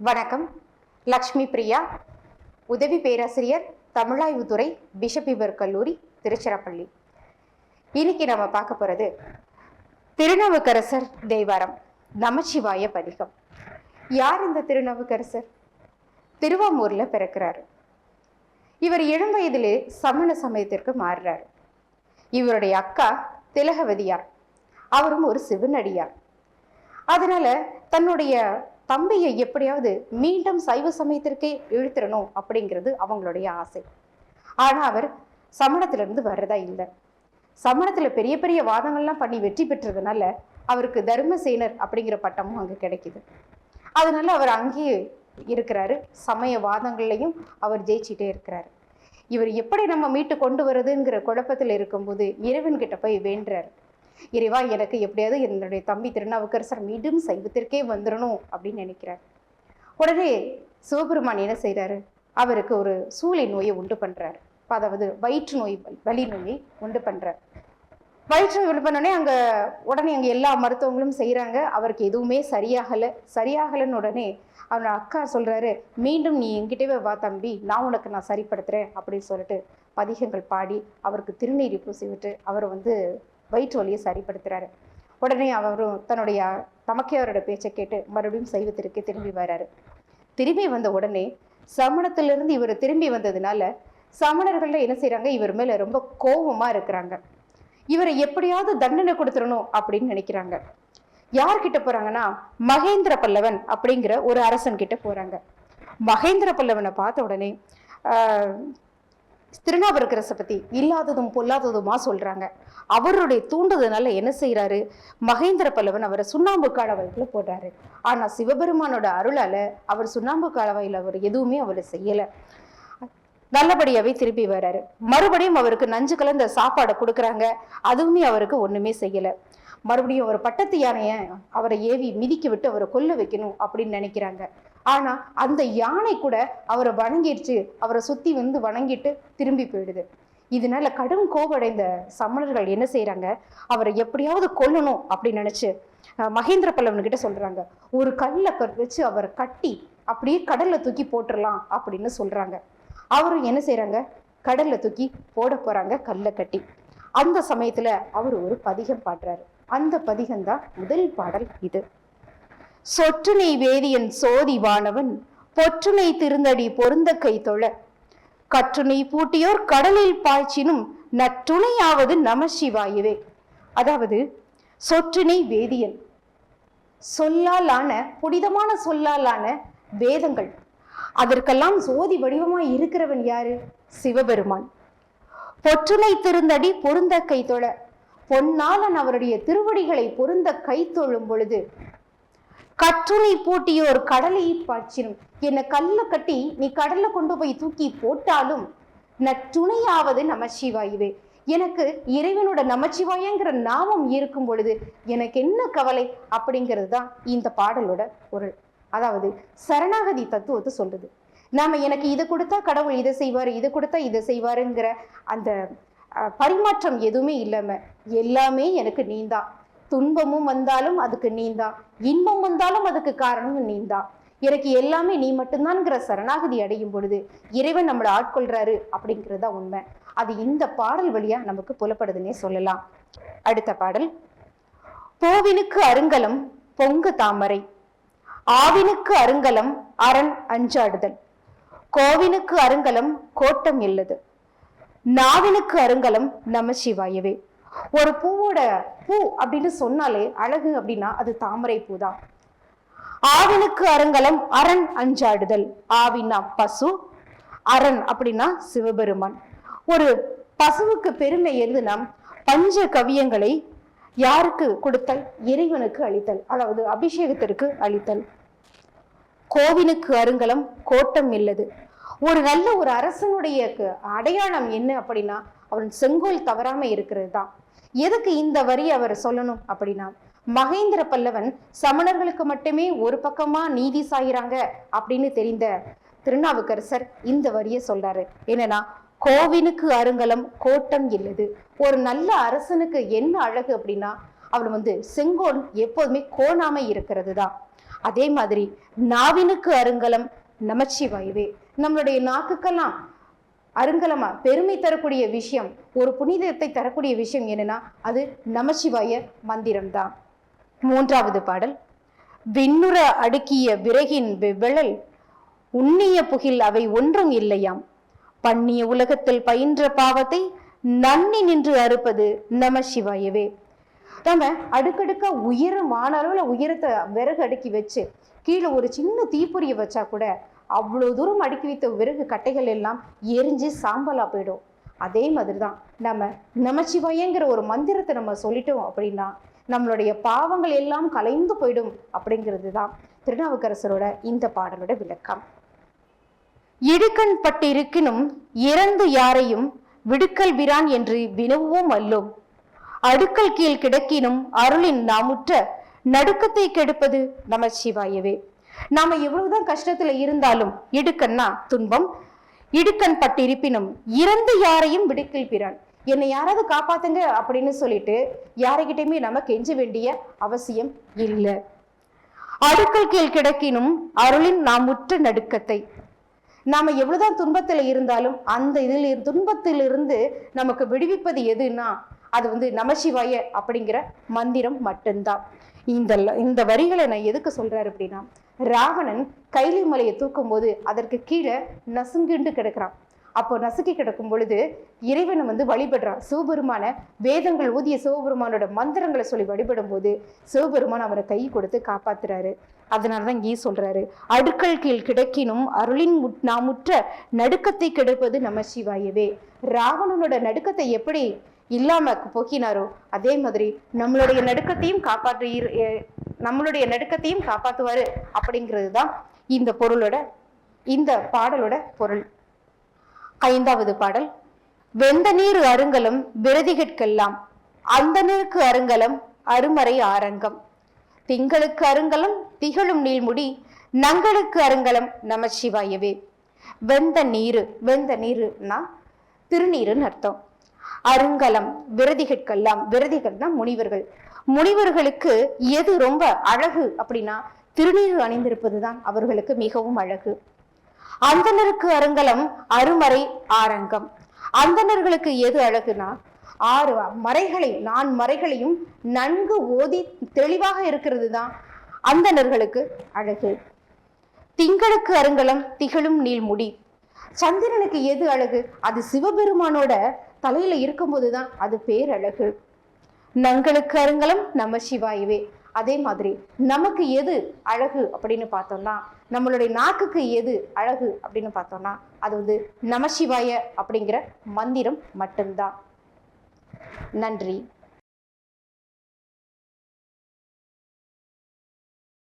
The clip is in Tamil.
வணக்கம். லக்ஷ்மி பிரியா, உதவி பேராசிரியர், தமிழாய்வுத்துறை, பிஷப் இபர் கல்லூரி, திருச்சிராப்பள்ளி. இன்னைக்கு நம்ம பார்க்க போறது திருநாவுக்கரசர் தேவாரம், நமச்சிவாய பதிகம். யார் இந்த திருநாவுக்கரசர்? திருவாமூர்ல பிறக்கிறாரு. இவர் இளம் வயதிலே சமண சமயத்திற்கு மாறுறாரு. இவருடைய அக்கா திலகவதியார், அவரும் ஒரு சிவனடியார். அதனால தன்னுடைய தம்பியை எப்படியாவது மீண்டும் சைவ சமயத்திற்கே இழுத்துடணும் அப்படிங்கிறது அவங்களுடைய ஆசை. ஆனா அவர் சமணத்திலிருந்து வர்றதா இல்லை. சமணத்துல பெரிய பெரிய வாதங்கள்லாம் பண்ணி வெற்றி பெற்றதுனால அவருக்கு தர்மசேனர் அப்படிங்கிற பட்டமும் அங்க கிடைக்குது. அதனால அவர் அங்கேயே இருக்கிறாரு. சமய வாதங்கள்லையும் அவர் ஜெயிச்சுட்டே இருக்கிறாரு. இவர் எப்படி நம்ம மீட்டு கொண்டு வருதுங்கிற குழப்பத்தில் இருக்கும்போது இறைவன் கிட்ட போய் வேண்டுறாரு. இறைவா, எனக்கு எப்படியாவது என்னுடைய தம்பி திருநாவுக்கரசர் மீண்டும் சைவத்திற்கே வந்துடணும் அப்படின்னு நினைக்கிறார். உடனே சிவபெருமான் என்ன செய்யறாரு? அவருக்கு ஒரு சூளை நோயை உண்டு பண்றாரு. அதாவது வயிற்று நோய், வலி நோயை உண்டு பண்றார். வயிற்று நோய் உண்டு பண்ணோடனே உடனே அங்க எல்லா மருத்துவங்களும் செய்யறாங்க. அவருக்கு எதுவுமே சரியாகலன்னு உடனே அவனோட அக்கா சொல்றாரு, மீண்டும் நீ என்கிட்டவே வா தம்பி, நான் சரிப்படுத்துறேன் அப்படின்னு சொல்லிட்டு பதிகங்கள் பாடி அவருக்கு திருநீரி பூசி விட்டு அவர் வயிற்று வலியை சரிப்படுத்துறாரு. உடனே அவரும் தன்னுடைய தமக்கையாரோட பேச்சை கேட்டு மறுபடியும் சைவத்திற்கு திரும்பி வர்றாரு. திரும்பி வந்த உடனே சமணத்திலிருந்து இவர் திரும்பி வந்ததுனால சமணர்கள்ல என்ன செய்யறாங்க? இவர் மேல ரொம்ப கோபமா இருக்கிறாங்க. இவரை எப்படியாவது தண்டனை கொடுத்துடணும் அப்படின்னு நினைக்கிறாங்க. யார்கிட்ட போறாங்கன்னா மகேந்திர பல்லவன் அப்படிங்கிற ஒரு அரசன் கிட்ட போறாங்க. மகேந்திர பல்லவனை பார்த்த உடனே திருநாவுக்கரசரை பத்தி இல்லாததும் பொல்லாததுமா சொல்றாங்க. அவருடைய தூண்டுதனால என்ன செய்யறாரு? மகேந்திர பல்லவன் அவரை சுண்ணாம்பு காலவாய்க்குள்ள போடுறாரு. ஆனா சிவபெருமானோட அருளால அவர் சுண்ணாம்பு காலவாயில அவர் எதுவுமே அவர் செய்யல. நல்லபடியாவே திருப்பி வர்றாரு. மறுபடியும் அவருக்கு நஞ்சு கலந்த சாப்பாடை கொடுக்குறாங்க. அதுவுமே அவருக்கு ஒண்ணுமே செய்யல. மறுபடியும் அவர் பட்டத்து யானைய அவரை ஏவி மிதிக்க விட்டு அவரை கொல்ல வைக்கணும் அப்படின்னு நினைக்கிறாங்க. ஆனா அந்த யானை கூட அவரை வணங்கிடுச்சு. அவரை சுத்தி வணங்கிட்டு திரும்பி போயிடுது. இதனால கடும் கோபடைந்த சமணர்கள் என்ன செய்யறாங்க? அவரை எப்படியாவது கொல்லணும் அப்படின்னு நினைச்சு மகேந்திர பல்லவன் கிட்ட சொல்றாங்க, ஒரு கல்லை வச்சு அவரை கட்டி அப்படியே கடல்ல தூக்கி போட்டுடலாம் அப்படின்னு சொல்றாங்க. அவரும் என்ன செய்யறாங்க? கடல்ல தூக்கி போட போறாங்க கல்லை கட்டி. அந்த சமயத்துல அவர் ஒரு பதிகம் பாடுறாரு. அந்த பதிகம் தான் முதல் பாடல் இது. சொற்றுனை வேதியன் சோதி வானவன் பொற்றுனை திருந்தடி பொருந்த கை தொழ கற்றுனை பூட்டியோர் கடலில் பாய்ச்சினும் நற்றுணையாவது நமசிவாயவே. அதாவது சொற்றுனை வேதியன், சொல்லாலான புனிதமான சொல்லாலான வேதங்கள், அதற்கெல்லாம் சோதி வடிவமாய் இருக்கிறவன் யாரு? சிவபெருமான். பொற்றுனை திருந்தடி பொருந்த கை தொழ, பொன்னாளன் அவருடைய திருவடிகளை பொருந்த கை தொழும் பொழுது கற்றுனை பூட்டியோர் கடலை பாய்ச்சினும், என்னை கல்ல கட்டி நீ கடல்ல கொண்டு போய் தூக்கி போட்டாலும் நற்றுணையாவது நமசிவாயவே, எனக்கு இறைவனோட நமச்சிவாயங்கிற நாமம் இருக்கும் பொழுது எனக்கு என்ன கவலை அப்படிங்கிறது தான் இந்த பாடலோட பொருள். அதாவது சரணாகதி தத்துவத்தை சொல்றது. நாம எனக்கு இதை கொடுத்தா கடவுள் இதை செய்வாரு, இதை கொடுத்தா இதை செய்வாருங்கிற அந்த பரிமாற்றம் எதுவுமே இல்லாம எல்லாமே எனக்கு நீந்தான், துன்பமும் வந்தாலும் அதுக்கு நீந்தான், இன்பம் வந்தாலும் அதுக்கு காரணம் நீந்தான், எனக்கு எல்லாமே நீ மட்டும்தான்ங்கிற சரணாகதி அடையும் பொழுது இறைவன் நம்மளை ஆட்கொள்றாரு அப்படிங்கிறது தான் உண்மை. அது இந்த பாடல் வழியா நமக்கு புலப்படுதுன்னே சொல்லலாம். அடுத்த பாடல். போவினுக்கு அருங்கலம் பொங்கு தாமரை, ஆவினுக்கு அருங்கலம் அரண் அஞ்சாடுதல், கோவினுக்கு அருங்கலம் கோட்டம் இல்லது, நாவினுக்கு அருங்கலம் நமசிவாயவே. ஒரு பூவோட பூ அப்படின்னு சொன்னாலே அழகு அப்படின்னா அது தாமரை பூ தான். ஆவினுக்கு அருங்கலம் அரண் அஞ்சாடுதல், ஆவின்னா பசு, அரண் அப்படின்னா சிவபெருமான். ஒரு பசுவுக்கு பெருமை எதுனா பஞ்ச கவியங்களை யாருக்கு கொடுத்தல்? இறைவனுக்கு அளித்தல், அதாவது அபிஷேகத்திற்கு அளித்தல். கோவினுக்கு அருங்கலம் கோட்டம் இல்லது. ஒரு நல்ல ஒரு அரசனுடைய அடையாளம் என்ன அப்படின்னா அவன் செங்கோல் தவறாம இருக்கிறது தான். எதுக்கு இந்த வரி அவர் சொல்லணும் அப்படின்னா, மகேந்திர பல்லவன் சமணர்களுக்கு மட்டுமே ஒரு பக்கமா நீதி சாயிறாங்க அப்படின்னு தெரிந்த திருநாவுக்கரசர் இந்த வரியை சொல்றாரு. என்னன்னா, கோவினுக்கு அருங்கலம் கோட்டம் இல்லது. ஒரு நல்ல அரசனுக்கு என்ன அழகு அப்படின்னா அவன் செங்கோல் எப்போதுமே கோணாம இருக்கிறது தான். அதே மாதிரி நாவினுக்கு அருங்கலம் நமச்சிவாயவே. நம்மளுடைய நாக்குக்கெல்லாம் அருங்கலமா பெருமை தரக்கூடிய விஷயம், ஒரு புனிதத்தை தரக்கூடிய விஷயம் என்னன்னா அது நமச்சிவாய மந்திரம்தான். 3வது பாடல். விண்ணுற அடுக்கிய விறகின் வெவ்வழல் உண்ணிய புகில் அவை ஒன்றும் இல்லையாம், பண்ணிய உலகத்தில் பயின்ற பாவத்தை நன்னி நின்று அறுப்பது நமசிவாயவே. நம்ம அடுக்கடுக்கா உயரமான அளவுல உயரத்தை விறகு அடுக்கி வச்சு கீழே ஒரு சின்ன தீப்பொறியை வச்சா கூட அவ்வளவு தூரம் அடுக்கி வைத்த விறகு கட்டைகள் எல்லாம் எரிஞ்சு சாம்பலா போயிடும். அதே மாதிரிதான் நம்ம நமச்சிவாயங்கிற ஒரு மந்திரத்தை நம்ம சொல்லிட்டோம் அப்படின்னா நம்மளுடைய பாவங்கள் எல்லாம் கலைந்து போயிடும் அப்படிங்கிறது தான் திருநாவுக்கரசரோட இந்த பாடலோட விளக்கம். இடுக்கண் பட்டிருக்கினும் இறந்து யாரையும் விடுக்கல் விரான் என்று வினவுவோம் அல்லோம், அடுக்கல் கீழ் கிடக்கினும் அருளின் நாமுற்ற நடுக்கத்தை கெடுப்பது நமச்சிவாயவே. நாம எவ்வளவுதான் கஷ்டத்துல இருந்தாலும், இடுக்கன்னா துன்பம், இடுக்கண் பட்டிருப்பினும் இறந்து யாரையும் விடுக்கல் பிரான், என்னை யாராவது காப்பாத்துங்க அப்படின்னு சொல்லிட்டு யாரைகிட்டையுமே நம்ம கெஞ்ச வேண்டிய அவசியம் இல்லை. அடுக்கல் கீழ் கிடக்கினும் அருளின் நாமுற்ற நடுக்கத்தை, நாம எவ்வளவுதான் துன்பத்துல இருந்தாலும் அந்த துன்பத்திலிருந்து நமக்கு விடுவிப்பது எதுன்னா அது நமசிவாய அப்படிங்கிற மந்திரம் மட்டும்தான். இந்த வரிகளை நான் எதுக்கு சொல்றாரு அப்படின்னா, ராவணன் கைலி மலையை தூக்கும் போது அதற்கு கீழே நசுங்கிண்டு கிடக்கிறான். அப்போ நசுக்கி கிடக்கும் பொழுது இறைவனை வழிபடுறான். சிவபெருமான வேதங்கள் ஊதிய சிவபெருமானோட மந்திரங்களை சொல்லி வழிபடும் போது சிவபெருமான் அவரை கை கொடுத்து காப்பாத்துறாரு. அதனாலதான் இங்கே சொல்றாரு, அடுக்கல் கீழ் கிடக்கினும் அருளின் நாமுற்ற நடுக்கத்தை கெடுப்பது நமசிவாயவே. ராவணனோட நடுக்கத்தை எப்படி இல்லாம போக்கினாரோ அதே மாதிரி நம்மளுடைய நடுக்கத்தையும் காப்பாற்றுவாரு அப்படிங்கிறது தான் இந்த பாடலோட பொருள். 5வது பாடல். வெந்த நீர் அருங்கலம் விரதிகட்கெல்லாம் அந்தனருக்கு அருங்கலம் அருமறை ஆரங்கம், திங்களுக்கு அருங்கலம் திகழும் நீள்முடி நங்களுக்கு அருங்கலம் நமசிவாயவே. வெந்த நீருன்னா திருநீருன்னு அர்த்தம். அருங்கலம் விரதிகட்கெல்லாம், விரதிகள்னா முனிவர்கள், முனிவர்களுக்கு எது ரொம்ப அழகு அப்படின்னா திருநீர் அணிந்திருப்பதுதான் அவர்களுக்கு மிகவும் அழகு. அந்தனருக்கு அருங்கலம் அருமறை ஆரங்கம், அந்தணர்களுக்கு எது அழகுனா 6 மறைகளை 4 மறைகளையும் நன்கு ஓதி தெளிவாக இருக்கிறது தான் அந்தணர்களுக்கு அழகு. திங்களுக்கு அருங்கலம் திகழும் நீள்முடி, சந்திரனுக்கு எது அழகு, அது சிவபெருமானோட தலையில இருக்கும்போதுதான் அது பேரழகு. நங்களுக்கு அருங்கலம் நமசிவாயவே. அதே மாதிரி நமக்கு எது அழகு அப்படின்னு பார்த்தோம்னா, நம்மளுடைய நாக்குக்கு எது அழகு அப்படின்னு பார்த்தோம்னா அது நமசிவாய அப்படிங்கிற மந்திரம் மட்டும்தான். நன்றி.